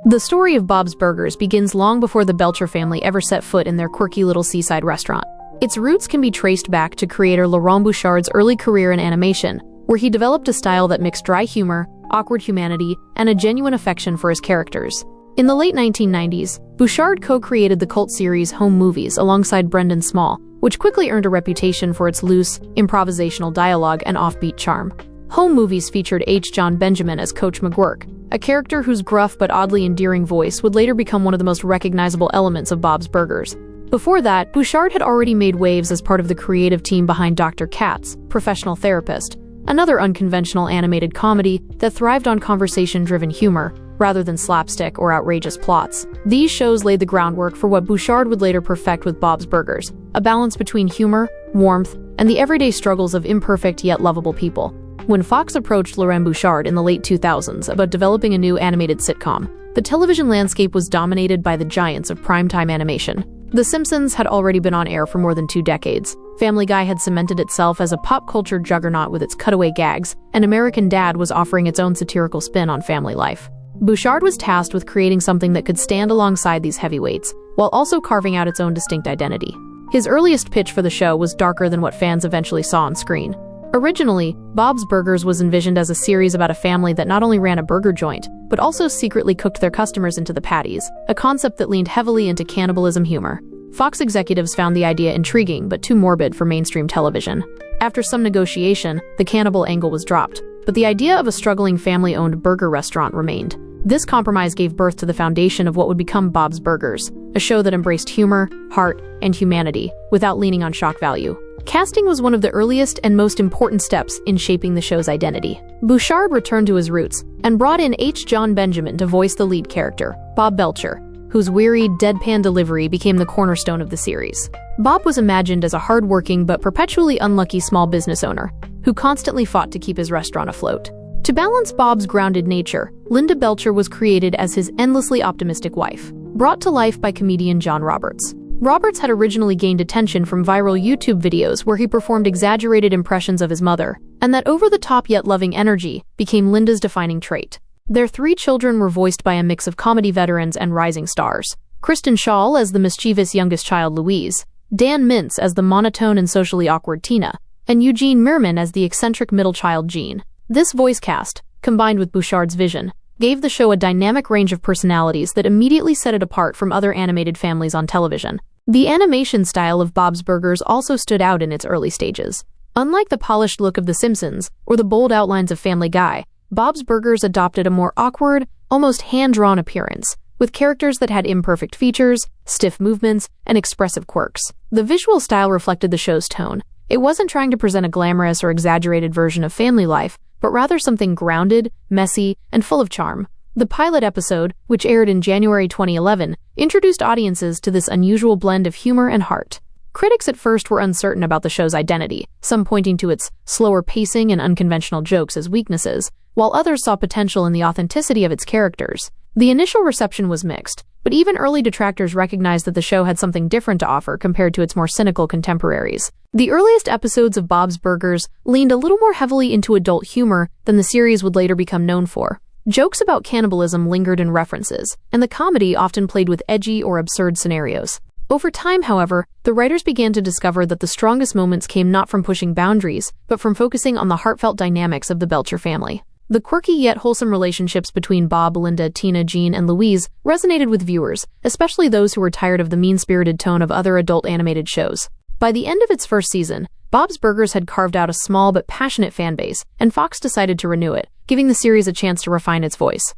The story of Bob's Burgers begins long before the Belcher family ever set foot in their quirky little seaside restaurant. Its roots can be traced back to creator Loren Bouchard's early career in animation, where he developed a style that mixed dry humor, awkward humanity, and a genuine affection for his characters. In the late 1990s, Bouchard co-created the cult series Home Movies alongside Brendan Small, which quickly earned a reputation for its loose, improvisational dialogue and offbeat charm. Home Movies featured Jon Benjamin as Coach McGuirk, a character whose gruff but oddly endearing voice would later become one of the most recognizable elements of Bob's Burgers. Before that, Bouchard had already made waves as part of the creative team behind Dr. Katz, Professional Therapist, another unconventional animated comedy that thrived on conversation-driven humor, rather than slapstick or outrageous plots. These shows laid the groundwork for what Bouchard would later perfect with Bob's Burgers, a balance between humor, warmth, and the everyday struggles of imperfect yet lovable people. When Fox approached Loren Bouchard in the late 2000s about developing a new animated sitcom, the television landscape was dominated by the giants of primetime animation. The Simpsons had already been on air for more than 2 decades. Family Guy had cemented itself as a pop culture juggernaut with its cutaway gags, and American Dad was offering its own satirical spin on family life. Bouchard was tasked with creating something that could stand alongside these heavyweights, while also carving out its own distinct identity. His earliest pitch for the show was darker than what fans eventually saw on screen. Originally, Bob's Burgers was envisioned as a series about a family that not only ran a burger joint, but also secretly cooked their customers into the patties, a concept that leaned heavily into cannibalism humor. Fox executives found the idea intriguing but too morbid for mainstream television. After some negotiation, the cannibal angle was dropped, but the idea of a struggling family-owned burger restaurant remained. This compromise gave birth to the foundation of what would become Bob's Burgers, a show that embraced humor, heart, and humanity, without leaning on shock value. Casting was one of the earliest and most important steps in shaping the show's identity. Bouchard returned to his roots and brought in Jon Benjamin to voice the lead character, Bob Belcher, whose weary, deadpan delivery became the cornerstone of the series. Bob was imagined as a hard-working but perpetually unlucky small business owner, who constantly fought to keep his restaurant afloat. To balance Bob's grounded nature, Linda Belcher was created as his endlessly optimistic wife, brought to life by comedian John Roberts. Roberts had originally gained attention from viral YouTube videos where he performed exaggerated impressions of his mother, and that over-the-top yet loving energy became Linda's defining trait. Their 3 children were voiced by a mix of comedy veterans and rising stars. Kristen Schaal as the mischievous youngest child Louise, Dan Mintz as the monotone and socially awkward Tina, and Eugene Mirman as the eccentric middle child Gene. This voice cast, combined with Bouchard's vision, gave the show a dynamic range of personalities that immediately set it apart from other animated families on television. The animation style of Bob's Burgers also stood out in its early stages. Unlike the polished look of The Simpsons or the bold outlines of Family Guy, Bob's Burgers adopted a more awkward, almost hand-drawn appearance, with characters that had imperfect features, stiff movements, and expressive quirks. The visual style reflected the show's tone. It wasn't trying to present a glamorous or exaggerated version of family life, but rather something grounded, messy, and full of charm. The pilot episode, which aired in January 2011, introduced audiences to this unusual blend of humor and heart. Critics at first were uncertain about the show's identity, some pointing to its slower pacing and unconventional jokes as weaknesses, while others saw potential in the authenticity of its characters. The initial reception was mixed, but even early detractors recognized that the show had something different to offer compared to its more cynical contemporaries. The earliest episodes of Bob's Burgers leaned a little more heavily into adult humor than the series would later become known for. Jokes about cannibalism lingered in references, and the comedy often played with edgy or absurd scenarios. Over time, however, the writers began to discover that the strongest moments came not from pushing boundaries, but from focusing on the heartfelt dynamics of the Belcher family. The quirky yet wholesome relationships between Bob, Linda, Tina, Gene, and Louise resonated with viewers, especially those who were tired of the mean-spirited tone of other adult animated shows. By the end of its first season, Bob's Burgers had carved out a small but passionate fan base, and Fox decided to renew it, giving the series a chance to refine its voice.